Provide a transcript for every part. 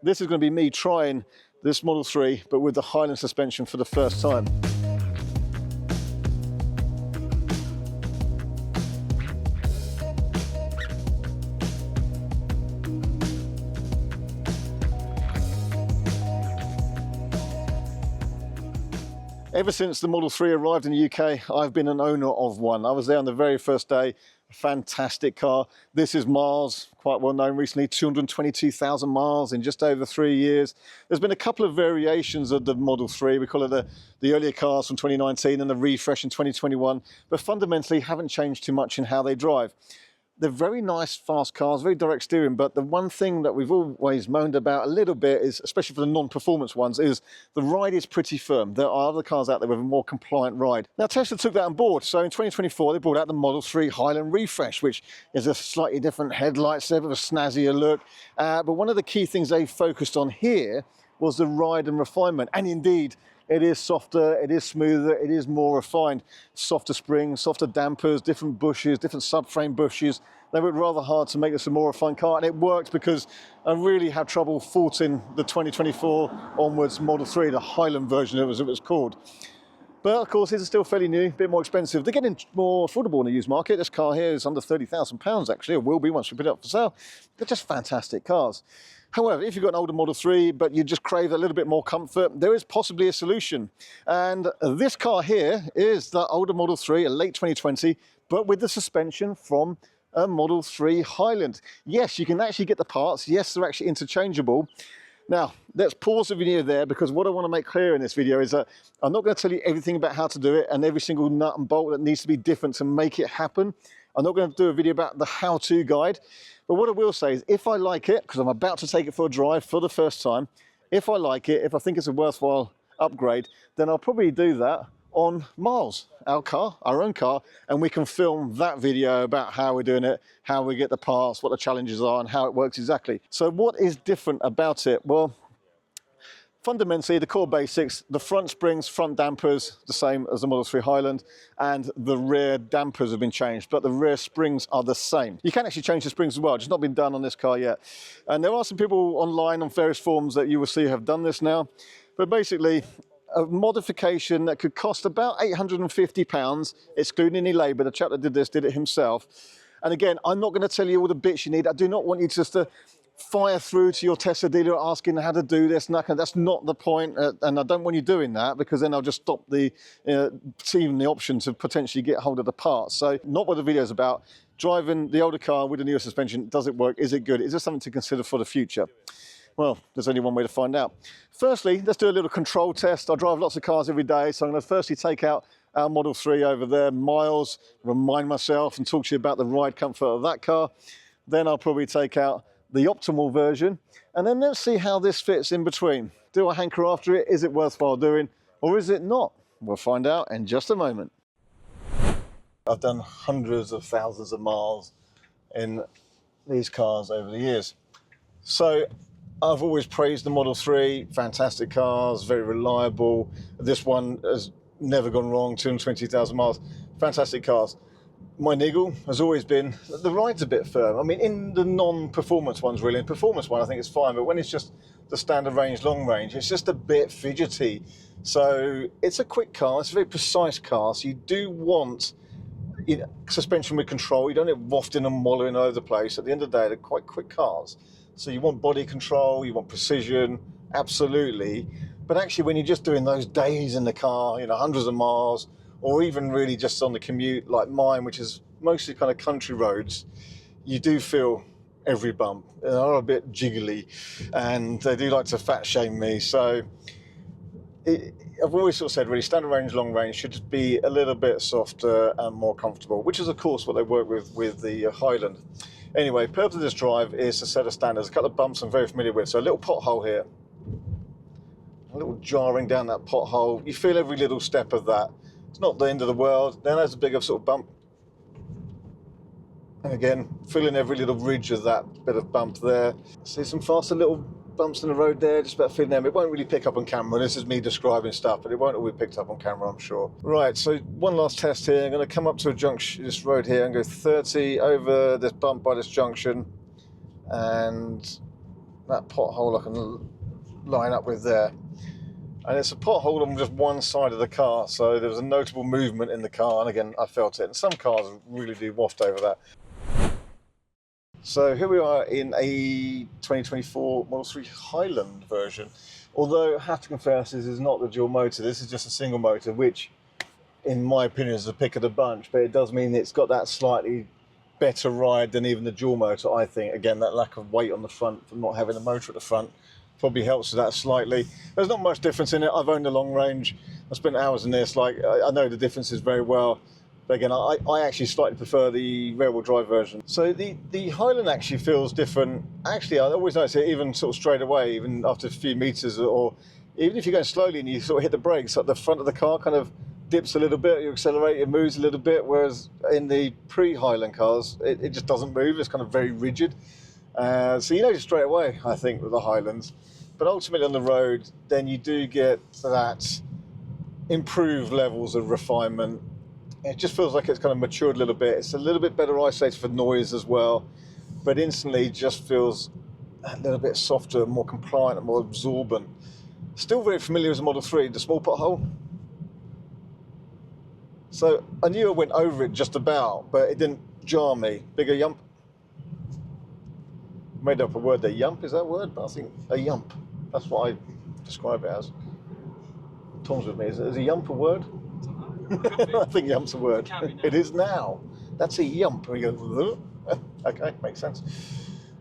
This is going to be me trying this Model 3, but with the Highland suspension for the first time. Ever since the Model 3 arrived in the UK, I've been an owner of one. I was there on the very first day. A fantastic car. This is miles, quite well known recently, 222,000 miles in just over 3 years. There's been a couple of variations of the Model 3. We call it the earlier cars from 2019 and the refresh in 2021, but fundamentally haven't changed too much in how they drive. They're very nice, fast cars, very direct steering, but the one thing that we've always moaned about a little bit is, especially for the non-performance ones, is the ride is pretty firm. There are other cars out there with a more compliant ride. Now, Tesla took that on board. So in 2024, they brought out the Model 3 Highland Refresh, which is a slightly different headlights there with a snazzier look. But one of the key things they focused on here was the ride and refinement. And indeed, it is softer, it is smoother, it is more refined. Softer springs, softer dampers, different bushes, different subframe bushes. They worked rather hard to make this a more refined car, and it worked because I really had trouble faulting the 2024 onwards Model 3, the Highland version it was called. But of course, it's still fairly new, a bit more expensive. They're getting more affordable in the used market. This car here is under £30,000 actually, or will be once we put it up for sale. They're just fantastic cars. However, if you've got an older Model 3, but you just crave a little bit more comfort, there is possibly a solution. And this car here is the older Model 3, a late 2020, but with the suspension from a Model 3 Highland. Yes, you can actually get the parts. Yes, they're actually interchangeable. Now, let's pause the video there, because what I want to make clear in this video is that I'm not going to tell you everything about how to do it and every single nut and bolt that needs to be different to make it happen. I'm not going to do a video about the how-to guide. But what I will say is, if I like it, because I'm about to take it for a drive for the first time, if I like it, if I think it's a worthwhile upgrade, then I'll probably do that on Miles, our own car, and we can film that video about how we're doing it, how we get the parts, what the challenges are, and how it works exactly. So what is different about it? Well, fundamentally, the core basics, the front springs, front dampers, the same as the Model 3 Highland, and the rear dampers have been changed, but the rear springs are the same. You can actually change the springs as well, it's not been done on this car yet. And there are some people online on various forums that you will see have done this now, but basically, a modification that could cost about £850, excluding any labour. The chap that did this did it himself. And again, I'm not going to tell you all the bits you need. I do not want you just to fire through to your Tesla dealer asking how to do this and that. That's not the point, and I don't want you doing that, because then I'll just stop even the option to potentially get hold of the parts. So not what the video is about. Driving the older car with a newer suspension, does it work? Is it good? Is there something to consider for the future? Well, there's only one way to find out. Firstly, let's do a little control test. I drive lots of cars every day, so I'm going to firstly take out our Model 3 over there, Miles, remind myself and talk to you about the ride comfort of that car. Then I'll probably take out the optimal version, and then let's see how this fits in between. Do I hanker after it? Is it worthwhile doing, or is it not? We'll find out in just a moment. I've done hundreds of thousands of miles in these cars over the years. So I've always praised the Model 3, fantastic cars, very reliable. This one has never gone wrong, 220,000 miles, fantastic cars. My niggle has always been, the ride's a bit firm. I mean, in the non-performance ones really, in performance one I think it's fine, but when it's just the standard range, long range, it's just a bit fidgety. So it's a quick car, it's a very precise car, so you do want suspension with control. You don't get wafting and wallowing all over the place. At the end of the day, they're quite quick cars. So you want body control, you want precision, absolutely. But actually, when you're just doing those days in the car, hundreds of miles, or even really just on the commute like mine, which is mostly kind of country roads, you do feel every bump. They're a bit jiggly, and they do like to fat shame me. So I've always sort of said, really, standard range, long range should just be a little bit softer and more comfortable, which is, of course, what they work with the Highland. Anyway, purpose of this drive is to set a standard. There's a couple of bumps I'm very familiar with. So a little pothole here, a little jarring down that pothole. You feel every little step of that. It's not the end of the world. Then there's a bigger sort of bump. And again, feeling every little ridge of that bit of bump there. See some faster little bumps in the road there, just about feeling them. It won't really pick up on camera. This is me describing stuff, but it won't all be picked up on camera, I'm sure. Right, so one last test here. I'm going to come up to a junction, this road here, and go 30 over this bump by this junction, and that pothole I can line up with there. And it's a pothole on just one side of the car, so there was a notable movement in the car, and again, I felt it. And some cars really do waft over that. So here we are in a 2024 Model 3 Highland version. Although I have to confess, this is not the dual motor, this is just a single motor, which in my opinion is the pick of the bunch, but it does mean it's got that slightly better ride than even the dual motor, I think. Again, that lack of weight on the front from not having the motor at the front probably helps with that slightly. There's not much difference in it. I've owned a long range. I spent hours in this. Like, I know the differences very well. But again, I actually slightly prefer the rear-wheel drive version. So the Highland actually feels different. Actually, I always notice it even sort of straight away, even after a few meters, or even if you're going slowly and you sort of hit the brakes, like the front of the car kind of dips a little bit, you accelerate, it moves a little bit, whereas in the pre-Highland cars, it just doesn't move. It's kind of very rigid. So you notice straight away, I think, with the Highlands. But ultimately on the road, then you do get that improved levels of refinement. It just feels like it's kind of matured a little bit. It's a little bit better isolated for noise as well, but instantly just feels a little bit softer, more compliant, and more absorbent. Still very familiar with the Model 3, the small pothole. So I knew I went over it just about, but it didn't jar me. Bigger yump. Made up a word there, yump, is that a word? But I think a yump. That's what I describe it as. Tom's with me. Is a yump a word? I think yump's a word. It is now. That's a yump. And we go, okay, makes sense.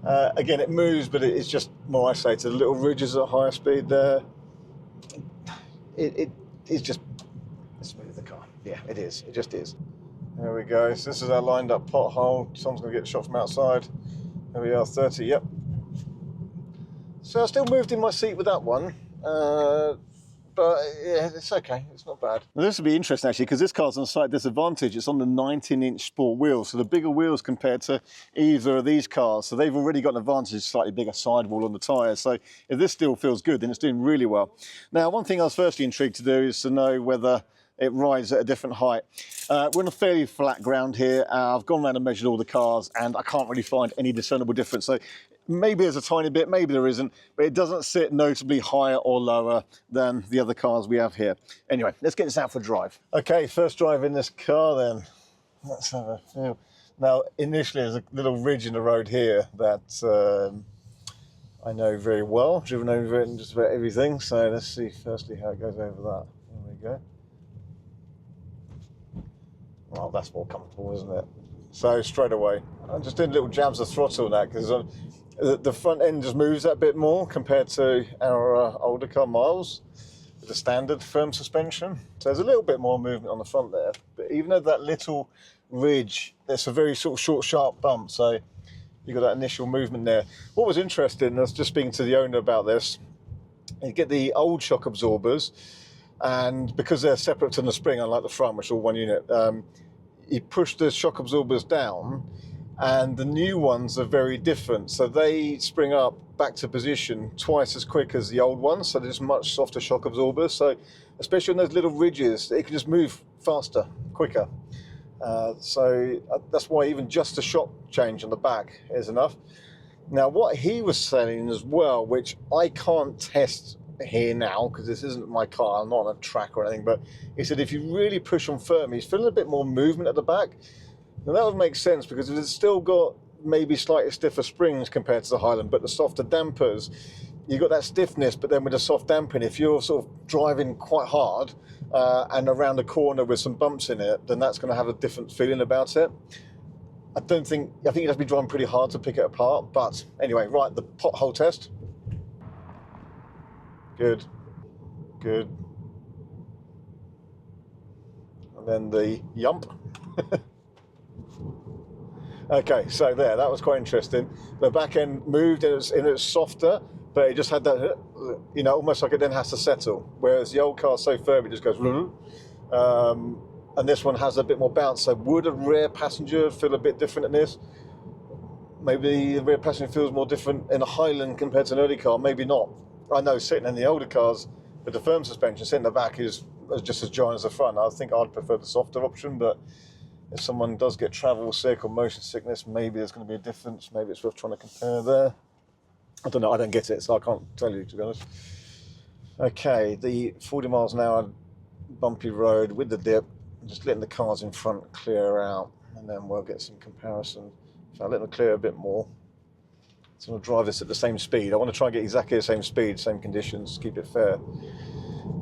Again, it moves, but it's just more isolated. Little ridges at higher speed there. It's just smooth, the car. Yeah, it is. It just is. There we go. So this is our lined up pothole. Tom's going to get shot from outside. There we are, 30, yep. So I still moved in my seat with that one. But yeah, it's okay, it's not bad. Now, this will be interesting actually, because this car's on a slight disadvantage. It's on the 19-inch sport wheels, so the bigger wheels compared to either of these cars. So they've already got an advantage, slightly bigger sidewall on the tyres. So if this still feels good, then it's doing really well. Now, one thing I was firstly intrigued to do is to know whether it rides at a different height. We're on a fairly flat ground here. I've gone around and measured all the cars, and I can't really find any discernible difference. So maybe there's a tiny bit, maybe there isn't, but it doesn't sit notably higher or lower than the other cars we have here. Anyway, let's get this out for a drive. Okay, first drive in this car then. Let's have a feel. Now, initially there's a little ridge in the road here that I know very well. I've driven over it and just about everything. So let's see firstly how it goes over that. There we go. Well, that's more comfortable, isn't it? So straight away, I'm just doing little jabs of throttle now because the front end just moves that bit more compared to our older car Miles with the standard firm suspension. So there's a little bit more movement on the front there, but even though that little ridge, there's a very sort of short, sharp bump, so you got that initial movement there. What was interesting, I was just speaking to the owner about this, you get the old shock absorbers, and because they're separate to the spring, unlike the front, which is all one unit, you push the shock absorbers down, and the new ones are very different. So they spring up back to position twice as quick as the old ones, so they're just much softer shock absorbers. So especially on those little ridges, it can just move faster, quicker. So that's why even just a shock change on the back is enough. Now, what he was saying as well, which I can't test here now because this isn't my car, I'm not on a track or anything, but he said if you really push on firm, he's feeling a bit more movement at the back. Now that would make sense because it's still got maybe slightly stiffer springs compared to the Highland, but the softer dampers, you've got that stiffness, but then with the soft damping, if you're sort of driving quite hard and around a corner with some bumps in it, then that's going to have a different feeling about it. I think you'd have to be driving pretty hard to pick it apart, but anyway, right, the pothole test. Good, good. And then the yump. Okay, so there, that was quite interesting. The back end moved and it's softer, but it just had that, you know, almost like it then has to settle. Whereas the old car's so firm, it just goes, and this one has a bit more bounce. So would a rear passenger feel a bit different in this? Maybe the rear passenger feels more different in a Highland compared to an early car, maybe not. I know sitting in the older cars with the firm suspension, sitting in the back is just as giant as the front. I think I'd prefer the softer option, but if someone does get travel sick or motion sickness, maybe there's going to be a difference. Maybe it's worth trying to compare there. I don't know, I don't get it, so I can't tell you, to be honest. Okay, the 40 miles an hour bumpy road with the dip, just letting the cars in front clear out, and then we'll get some comparison. So I'll let them clear a bit more. So I'll drive this at the same speed. I want to try and get exactly the same speed, same conditions, keep it fair.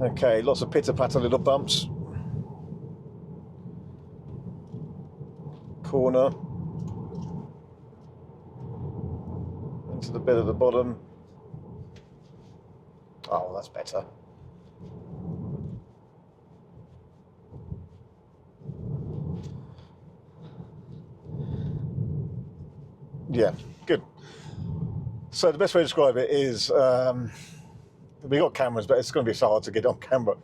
Okay, lots of pitter-patter little bumps. Corner. Into the bit at the bottom. Oh, that's better. Yeah, good. So the best way to describe it is, we got cameras, but it's going to be so hard to get on camera.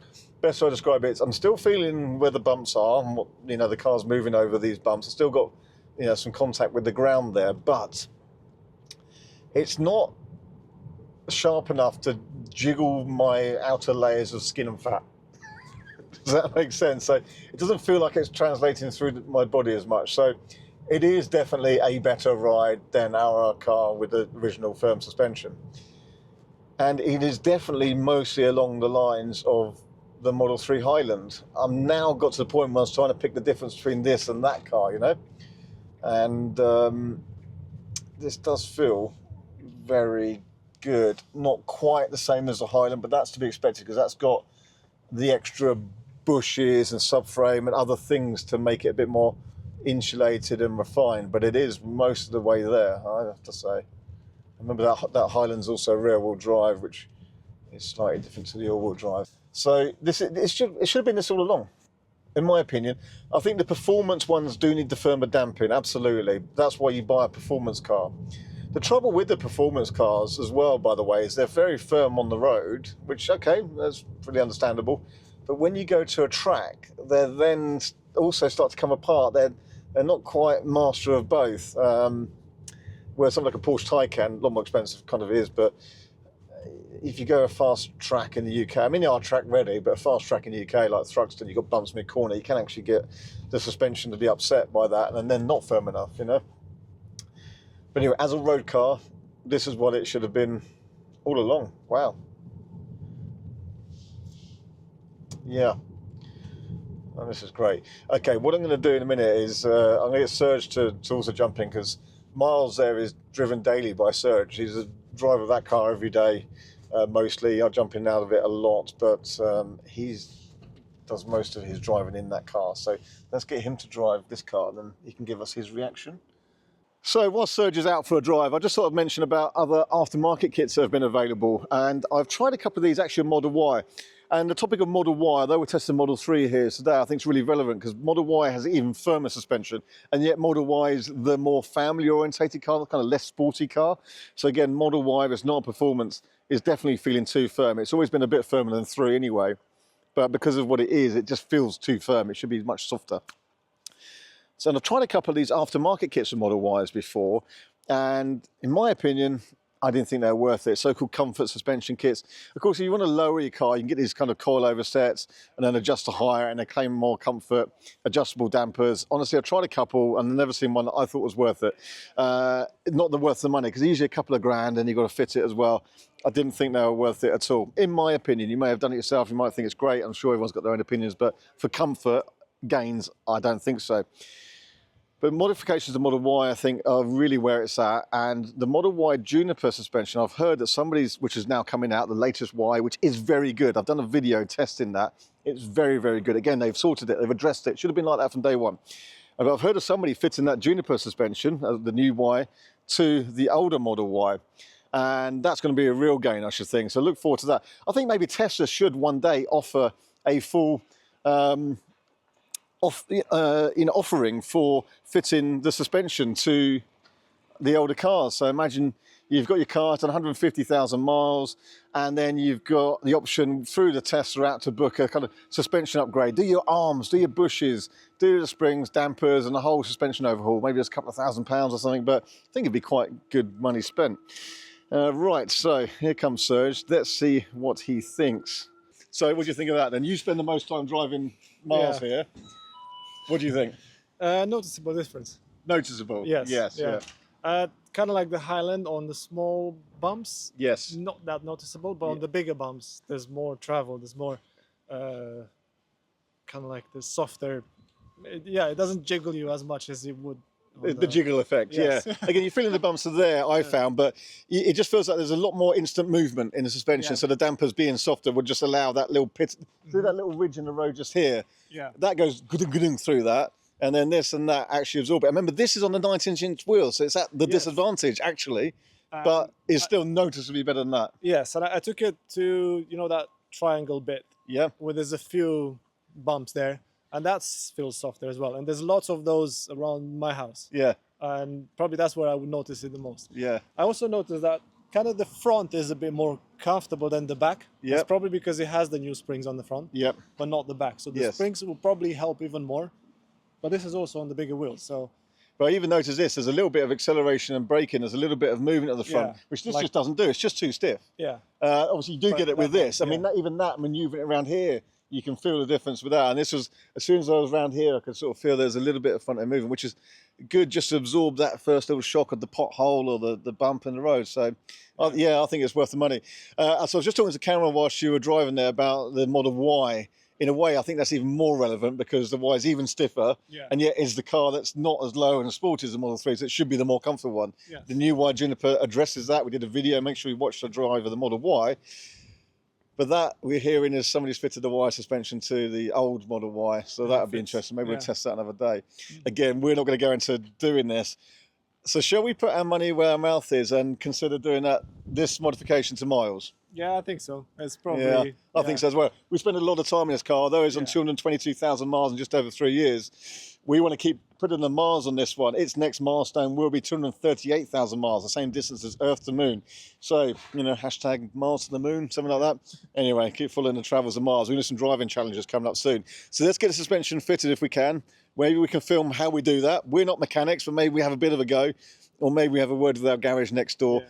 Best way to describe it is, I'm still feeling where the bumps are, and what, you know, the car's moving over these bumps. I've still got, you know, some contact with the ground there, but it's not sharp enough to jiggle my outer layers of skin and fat. Does that make sense? So it doesn't feel like it's translating through my body as much. So it is definitely a better ride than our car with the original firm suspension. And it is definitely mostly along the lines of the Model 3 Highland. I'm now got to the point where I was trying to pick the difference between this and that car, you know? And this does feel very good. Not quite the same as the Highland, but that's to be expected because that's got the extra bushes and subframe and other things to make it a bit more insulated and refined, but it is most of the way there, I have to say. Remember that Highland's also rear-wheel drive, which is slightly different to the all-wheel drive. So it should have been this all along, in my opinion. I think the performance ones do need the firmer damping, absolutely. That's why you buy a performance car. The trouble with the performance cars as well, by the way, is they're very firm on the road, which, okay, that's pretty understandable. But when you go to a track, they then also start to come apart. They're not quite master of both. Where something like a Porsche Taycan, a lot more expensive kind of is, but if you go a fast track in the UK, I mean, they are track ready, but a fast track in the UK like Thruxton, you've got bumps mid-corner, you can actually get the suspension to be upset by that and then not firm enough, you know? But anyway, as a road car, this is what it should have been all along. Wow. Yeah. Oh, this is great. Okay, what I'm going to do in a minute is I'm going to get Serge to also jump in because Miles there is driven daily by Serge. He's a driver of that car every day, mostly. I jump in and out of it a lot, but he does most of his driving in that car. So let's get him to drive this car, and then he can give us his reaction. So while Serge is out for a drive, I just thought I'd mention about other aftermarket kits that have been available. And I've tried a couple of these actually on Model Y. And the topic of Model Y, although we're testing Model 3 here today, I think it's really relevant because Model Y has even firmer suspension, and yet Model Y is the more family-orientated car, the kind of less sporty car. So again, Model Y, if it's not a performance, is definitely feeling too firm. It's always been a bit firmer than 3 anyway, but because of what it is, it just feels too firm. It should be much softer. So I've tried a couple of these aftermarket kits from Model Ys before, and in my opinion, I didn't think they were worth it. So-called comfort suspension kits. Of course, if you want to lower your car, you can get these kind of coilover sets and then adjust to higher, and they claim more comfort, adjustable dampers. Honestly, I've tried a couple and I've never seen one that I thought was worth it. Not the worth the money, because usually a couple of grand and you've got to fit it as well. I didn't think they were worth it at all. In my opinion, you may have done it yourself, you might think it's great. I'm sure everyone's got their own opinions, but for comfort gains, I don't think so. But modifications to Model Y, I think, are really where it's at. And the Model Y Juniper suspension, I've heard that somebody's, which is now coming out, the latest Y, which is very good. I've done a video testing that. It's very, very good. Again, they've sorted it, they've addressed it. Should have been like that from day one. But I've heard of somebody fitting that Juniper suspension, the new Y, to the older Model Y. And that's going to be a real gain, I should think. So look forward to that. I think maybe Tesla should one day offer a full offering for fitting the suspension to the older cars. So imagine you've got your car at 150,000 miles, and then you've got the option through the Tesla app to book a kind of suspension upgrade. Do your arms, do your bushes, do the springs, dampers, and the whole suspension overhaul. Maybe it's a couple of £1,000 or something, but I think it'd be quite good money spent. Right, so here comes Serge. Let's see what he thinks. So what do you think of that then? You spend the most time driving miles here. What do you think? Noticeable difference. Noticeable? Yes. Yes. Yeah. Yeah. Kind of like the Highland on the small bumps. Yes. Not that noticeable, but on the bigger bumps, there's more travel. There's more kind of like the softer. Yeah, it doesn't jiggle you as much as it would. The jiggle effect, yes. yeah. Again, you're feeling the bumps are there, I found, but it just feels like there's a lot more instant movement in the suspension. Yeah. So the dampers being softer would just allow that little pit, through that little ridge in the road just here. Yeah. That goes good through that. And then this and that actually absorb it. Remember, this is on the 19-inch wheel, so it's at the disadvantage, actually, but it's still noticeably better than that. Yes, and I took it to, that triangle bit. Yeah. Where there's a few bumps there, and that feels softer as well. And there's lots of those around my house. Yeah. And probably that's where I would notice it the most. Yeah. I also noticed that kind of the front is a bit more comfortable than the back. Yeah. It's probably because it has the new springs on the front. Yep. But not the back. So the springs will probably help even more. But this is also on the bigger wheels. So. But I even noticed this, there's a little bit of acceleration and braking, there's a little bit of movement at the front, which this just doesn't do, it's just too stiff. Yeah. Obviously you do get it with this. I mean, even that manoeuvring around here, you can feel the difference with that. And this was, as soon as I was around here, I could sort of feel there's a little bit of front end movement, which is good just to absorb that first little shock of the pothole or the bump in the road. So, yeah, I think it's worth the money. So I was just talking to Cameron whilst you were driving there about the Model Y. In a way, I think that's even more relevant because the Y is even stiffer, and yet is the car that's not as low and as sporty as the Model 3, so it should be the more comfortable one. Yes. The new Y Juniper addresses that. We did a video, make sure you watch the drive of the Model Y. But that we're hearing is somebody's fitted the Y suspension to the old Model Y, so that would be interesting. Maybe we'll test that another day. Again, we're not going to go into doing this. So shall we put our money where our mouth is and consider doing this modification to miles? Yeah, I think so. It's probably. Yeah, I think so as well. We spend a lot of time in this car, although it's on 222,000 miles in just over 3 years. We want to keep putting the miles on this one. Its next milestone will be 238,000 miles, the same distance as Earth to Moon. So, hashtag miles to the moon, something like that. Anyway, keep following the travels of Mars. We're going to do some driving challenges coming up soon. So let's get the suspension fitted if we can. Maybe we can film how we do that. We're not mechanics, but maybe we have a bit of a go. Or maybe we have a word with our garage next door. Yeah.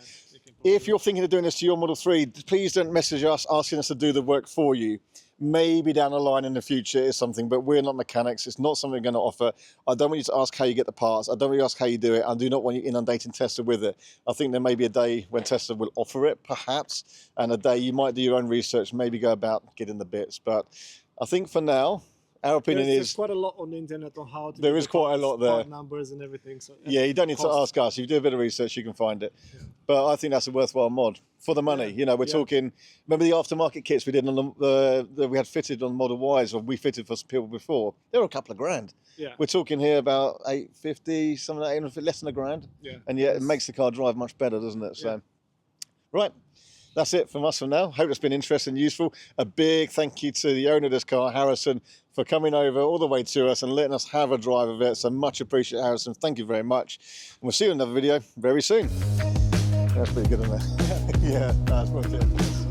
If you're thinking of doing this to your Model 3, please don't message us asking us to do the work for you. Maybe down the line in the future is something, but we're not mechanics. It's not something we're going to offer. I don't want you to ask how you get the parts. I don't want you to ask how you do it. I do not want you inundating Tesla with it. I think there may be a day when Tesla will offer it, perhaps, and a day you might do your own research, maybe go about getting the bits. But I think for now, our opinion there's is quite a lot on the internet on how to. There is quite a lot there. Part numbers and everything. So yeah, you don't need to ask us. If you do a bit of research, you can find it. Yeah. But I think that's a worthwhile mod for the money. We're talking. Remember the aftermarket kits we did on that we had fitted on Model Ys, or we fitted for some people before. They were a couple of grand. Yeah. We're talking here about 850, something like 800, less than a grand. Yeah. And yet it makes the car drive much better, doesn't it? So, right. That's it from us for now. Hope it's been interesting and useful. A big thank you to the owner of this car, Harrison, for coming over all the way to us and letting us have a drive of it. So much appreciated, Harrison. Thank you very much. And we'll see you in another video very soon. That's pretty good, isn't it? Yeah, that's pretty good.